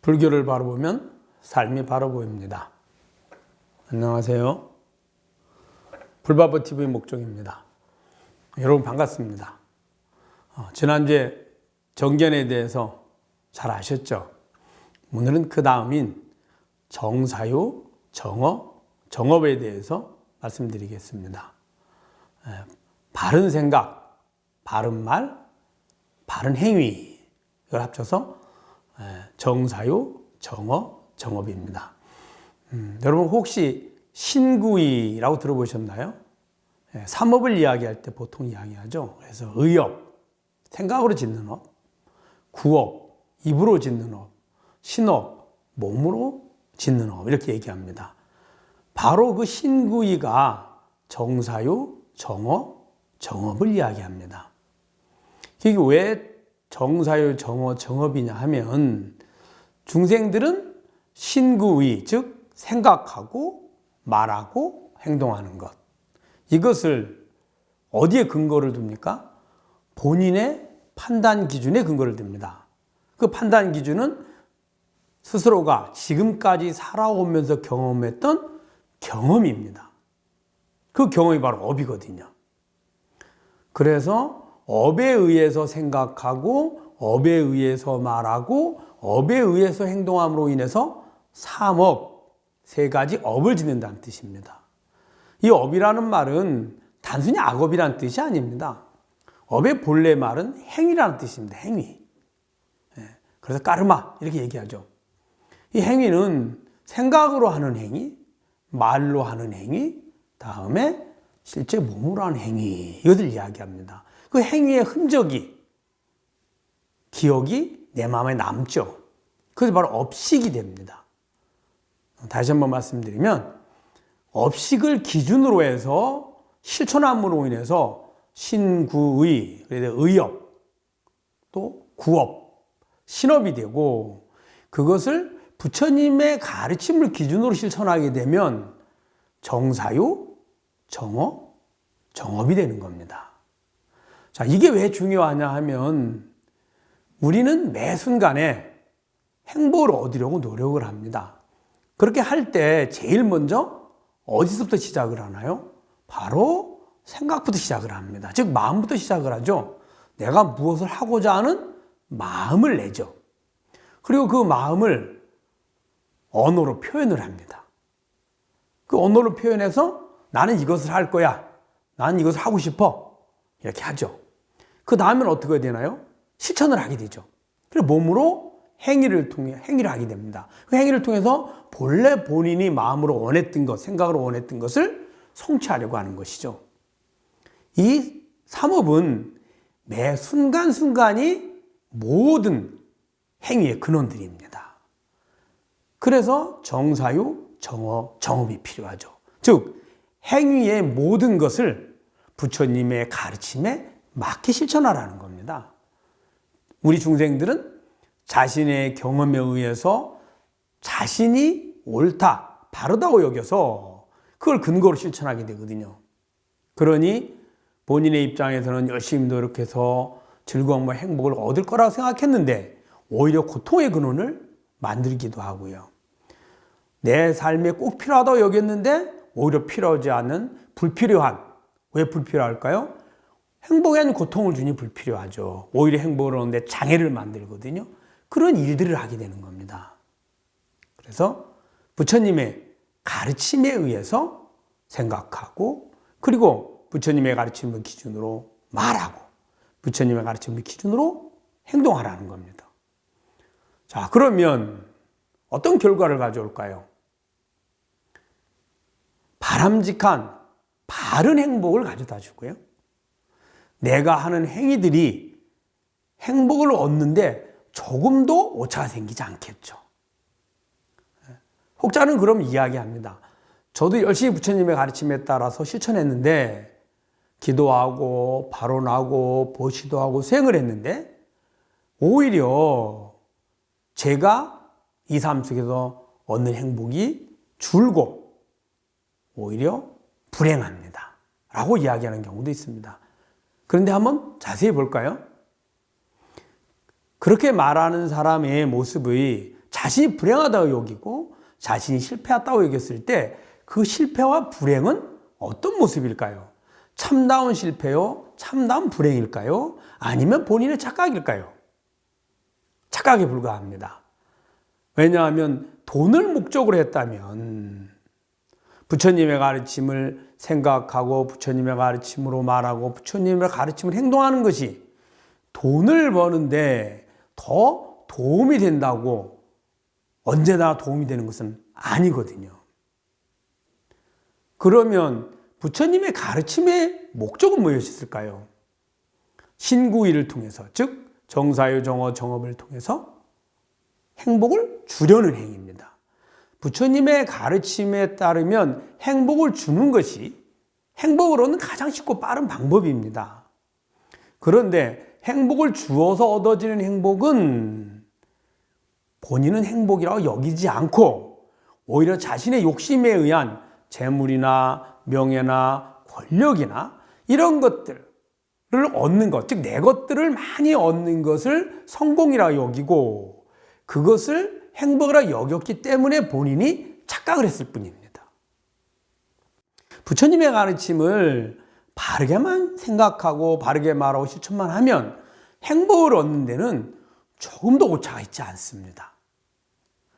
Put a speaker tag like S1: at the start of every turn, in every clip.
S1: 불교를 바로 보면 삶이 바로 보입니다. 안녕하세요. 불바보TV 목종입니다. 여러분 반갑습니다. 지난주에 정견에 대해서 잘 아셨죠? 오늘은 그 다음인 정사유, 정업에 대해서 말씀드리겠습니다. 바른 생각, 바른 말, 바른 행위 이걸 합쳐서 정사유, 정업입니다. 여러분 혹시 신구이라고 들어보셨나요? 삼업을 이야기할 때 보통 이야기하죠. 그래서 의업, 생각으로 짓는 업, 구업, 입으로 짓는 업, 신업, 몸으로 짓는 업 이렇게 얘기합니다. 바로 그 신구이가 정사유, 정업을 이야기합니다. 이게 왜 정사유, 정업이냐 하면 중생들은 신구의, 즉 생각하고 말하고 행동하는 것. 이것을 어디에 근거를 둡니까? 본인의 판단 기준에 근거를 둡니다. 그 판단 기준은 스스로가 지금까지 살아오면서 경험했던 경험입니다. 그 경험이 바로 업이거든요. 그래서 업에 의해서 생각하고 업에 의해서 말하고 업에 의해서 행동함으로 인해서 삼업, 세 가지 업을 짓는다는 뜻입니다. 이 업이라는 말은 단순히 악업이라는 뜻이 아닙니다. 업의 본래 말은 행위라는 뜻입니다. 행위. 그래서 까르마 이렇게 얘기하죠. 이 행위는 생각으로 하는 행위, 말로 하는 행위, 다음에 실제 몸으로 하는 행위 이것을 이야기합니다. 그 행위의 흔적이, 기억이 내 마음에 남죠. 그래서 바로 업식이 됩니다. 다시 한번 말씀드리면 업식을 기준으로 해서 실천함으로 인해서 신구의, 의업, 또 구업, 신업이 되고 그것을 부처님의 가르침을 기준으로 실천하게 되면 정사유, 정업이 되는 겁니다. 자, 이게 왜 중요하냐 하면 우리는 매 순간에 행복을 얻으려고 노력을 합니다. 그렇게 할 때 제일 먼저 어디서부터 시작을 하나요? 바로 생각부터 시작을 합니다. 즉 마음부터 시작을 하죠. 내가 무엇을 하고자 하는 마음을 내죠. 그리고 그 마음을 언어로 표현을 합니다. 그 언어로 표현해서 나는 이것을 할 거야. 나는 이것을 하고 싶어. 이렇게 하죠. 그 다음엔 어떻게 되나요? 실천을 하게 되죠. 그리고 몸으로 행위를 하게 됩니다. 그 행위를 통해서 본래 본인이 마음으로 원했던 것, 생각으로 원했던 것을 성취하려고 하는 것이죠. 이 삼업은 매 순간순간이 모든 행위의 근원들입니다. 그래서 정사유, 정업이 필요하죠. 즉, 행위의 모든 것을 부처님의 가르침에 맞게 실천하라는 겁니다. 우리 중생들은 자신의 경험에 의해서 자신이 옳다, 바르다고 여겨서 그걸 근거로 실천하게 되거든요. 그러니 본인의 입장에서는 열심히 노력해서 즐거움과 행복을 얻을 거라고 생각했는데 오히려 고통의 근원을 만들기도 하고요. 내 삶에 꼭 필요하다고 여겼는데 오히려 필요하지 않은 불필요한, 왜 불필요할까요? 행복에는 고통을 주니 불필요하죠. 오히려 행복을 얻는데 장애를 만들거든요. 그런 일들을 하게 되는 겁니다. 그래서 부처님의 가르침에 의해서 생각하고 그리고 부처님의 가르침을 기준으로 말하고 부처님의 가르침을 기준으로 행동하라는 겁니다. 자, 그러면 어떤 결과를 가져올까요? 바람직한 바른 행복을 가져다 주고요. 내가 하는 행위들이 행복을 얻는데 조금도 오차가 생기지 않겠죠. 혹자는 그럼 이야기합니다. 저도 열심히 부처님의 가르침에 따라서 실천했는데 기도하고 발언하고 보시도 하고 수행을 했는데 오히려 제가 이 삶 속에서 얻는 행복이 줄고 오히려 불행합니다. 라고 이야기하는 경우도 있습니다. 그런데 한번 자세히 볼까요? 그렇게 말하는 사람의 모습의 자신이 불행하다고 여기고 자신이 실패했다고 여겼을 때 그 실패와 불행은 어떤 모습일까요? 참다운 실패요? 참다운 불행일까요? 아니면 본인의 착각일까요? 착각에 불과합니다. 왜냐하면 돈을 목적으로 했다면 부처님의 가르침을 생각하고 부처님의 가르침으로 말하고 부처님의 가르침을 행동하는 것이 돈을 버는데 더 도움이 된다고 언제나 도움이 되는 것은 아니거든요. 그러면 부처님의 가르침의 목적은 무엇이었을까요? 신구의를 통해서, 즉 정사유, 정어, 정업을 통해서 행복을 주려는 행위입니다. 부처님의 가르침에 따르면 행복을 주는 것이 행복을 얻는 가장 쉽고 빠른 방법입니다. 그런데 행복을 주어서 얻어지는 행복은 본인은 행복이라고 여기지 않고 오히려 자신의 욕심에 의한 재물이나 명예나 권력이나 이런 것들을 얻는 것, 즉 내 것들을 많이 얻는 것을 성공이라고 여기고 그것을 행복이라고 여겼기 때문에 본인이 착각을 했을 뿐입니다. 부처님의 가르침을 바르게만 생각하고 바르게 말하고 실천만 하면 행복을 얻는 데는 조금도 오차가 있지 않습니다.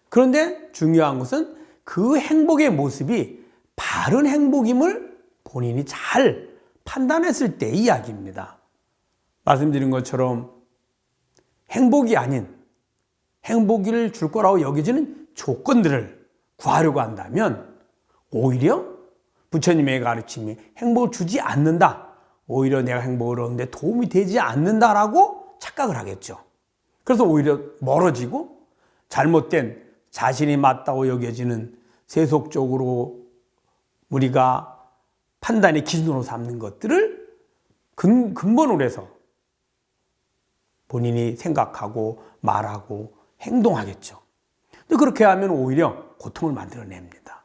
S1: 그런데 중요한 것은 그 행복의 모습이 바른 행복임을 본인이 잘 판단했을 때의 이야기입니다. 말씀드린 것처럼 행복이 아닌 행복을 줄 거라고 여겨지는 조건들을 구하려고 한다면 오히려 부처님의 가르침이 행복을 주지 않는다. 오히려 내가 행복을 얻는데 도움이 되지 않는다라고 착각을 하겠죠. 그래서 오히려 멀어지고 잘못된 자신이 맞다고 여겨지는 세속적으로 우리가 판단의 기준으로 삼는 것들을 근본으로 해서 본인이 생각하고 말하고 행동하겠죠. 근데 그렇게 하면 오히려 고통을 만들어냅니다.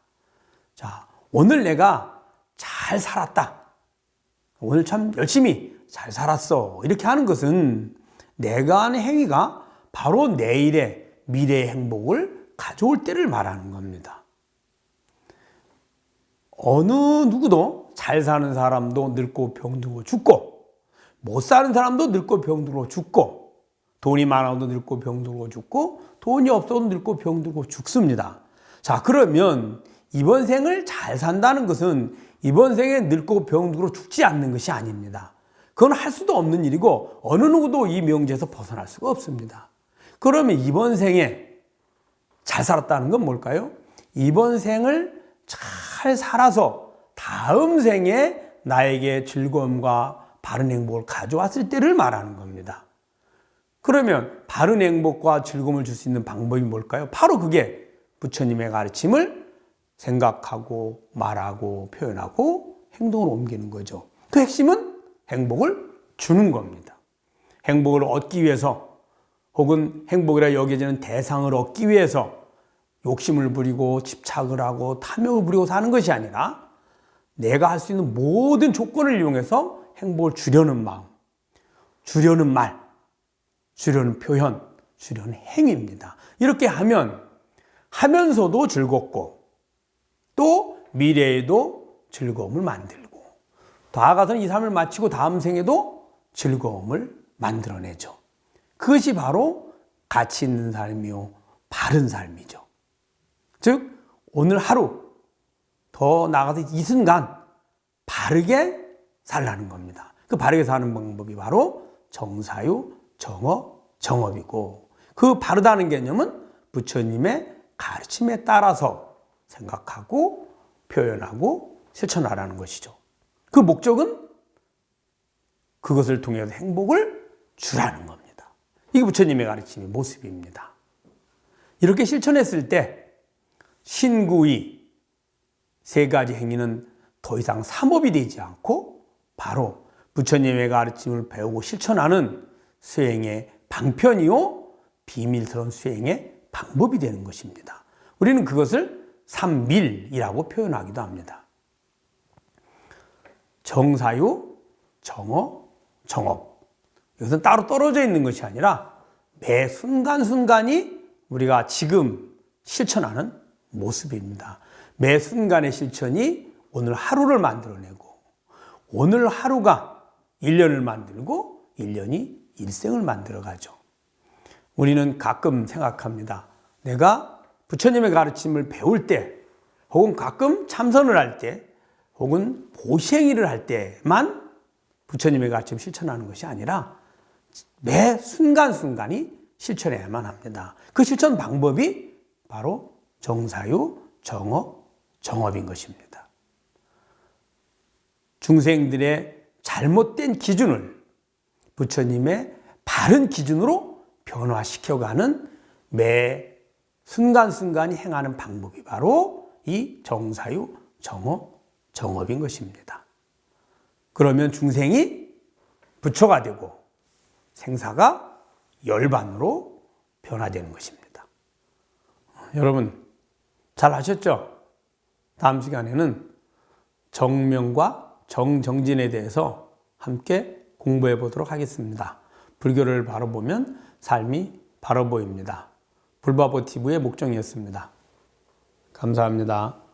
S1: 자, 오늘 내가 잘 살았다. 오늘 참 열심히 잘 살았어. 이렇게 하는 것은 내가 하는 행위가 바로 내일의 미래의 행복을 가져올 때를 말하는 겁니다. 어느 누구도 잘 사는 사람도 늙고 병들고 죽고 못 사는 사람도 늙고 병들고 죽고 돈이 많아도 늙고 병들고 죽고 돈이 없어도 늙고 병들고 죽습니다. 자, 그러면 이번 생을 잘 산다는 것은 이번 생에 늙고 병들고 죽지 않는 것이 아닙니다. 그건 할 수도 없는 일이고 어느 누구도 이 명제에서 벗어날 수가 없습니다. 그러면 이번 생에 잘 살았다는 건 뭘까요? 이번 생을 잘 살아서 다음 생에 나에게 즐거움과 바른 행복을 가져왔을 때를 말하는 겁니다. 그러면 바른 행복과 즐거움을 줄 수 있는 방법이 뭘까요? 바로 그게 부처님의 가르침을 생각하고 말하고 표현하고 행동으로 옮기는 거죠. 그 핵심은 행복을 주는 겁니다. 행복을 얻기 위해서 혹은 행복이라 여겨지는 대상을 얻기 위해서 욕심을 부리고 집착을 하고 탐욕을 부리고 사는 것이 아니라 내가 할 수 있는 모든 조건을 이용해서 행복을 주려는 마음, 주려는 말, 주려는 표현, 주려는 행위입니다. 이렇게 하면서도 즐겁고 또 미래에도 즐거움을 만들고 나아가서는 이 삶을 마치고 다음 생에도 즐거움을 만들어내죠. 그것이 바로 가치 있는 삶이요, 바른 삶이죠. 즉 오늘 하루 더 나아가서 이 순간 바르게 살라는 겁니다. 그 바르게 사는 방법이 바로 정사유, 정어, 정업이고 그 바르다는 개념은 부처님의 가르침에 따라서 생각하고 표현하고 실천하라는 것이죠. 그 목적은 그것을 통해서 행복을 주라는 겁니다. 이게 부처님의 가르침의 모습입니다. 이렇게 실천했을 때 신구의 세 가지 행위는 더 이상 삼업이 되지 않고 바로 부처님의 가르침을 배우고 실천하는 수행의 방편이요 비밀스러운 수행의 방법이 되는 것입니다. 우리는 그것을 삼밀이라고 표현하기도 합니다. 정사유, 정어, 정업. 이것은 따로 떨어져 있는 것이 아니라 매 순간순간이 우리가 지금 실천하는 모습입니다. 매 순간의 실천이 오늘 하루를 만들어내고 오늘 하루가 1년을 만들고 1년이 일생을 만들어가죠. 우리는 가끔 생각합니다. 내가 부처님의 가르침을 배울 때 혹은 가끔 참선을 할 때 혹은 보시행위를 할 때만 부처님의 가르침 실천하는 것이 아니라 매 순간순간이 실천해야만 합니다. 그 실천 방법이 바로 정사유, 정업, 정업인 것입니다. 중생들의 잘못된 기준을 부처님의 바른 기준으로 변화시켜가는 매 순간순간이 행하는 방법이 바로 이 정사유, 정업, 정업인 것입니다. 그러면 중생이 부처가 되고 생사가 열반으로 변화되는 것입니다. 여러분 잘 아셨죠? 다음 시간에는 정명과 정정진에 대해서 함께 공부해 보도록 하겠습니다. 불교를 바로 보면 삶이 바로 보입니다. 불바보TV의 목정이었습니다. 감사합니다.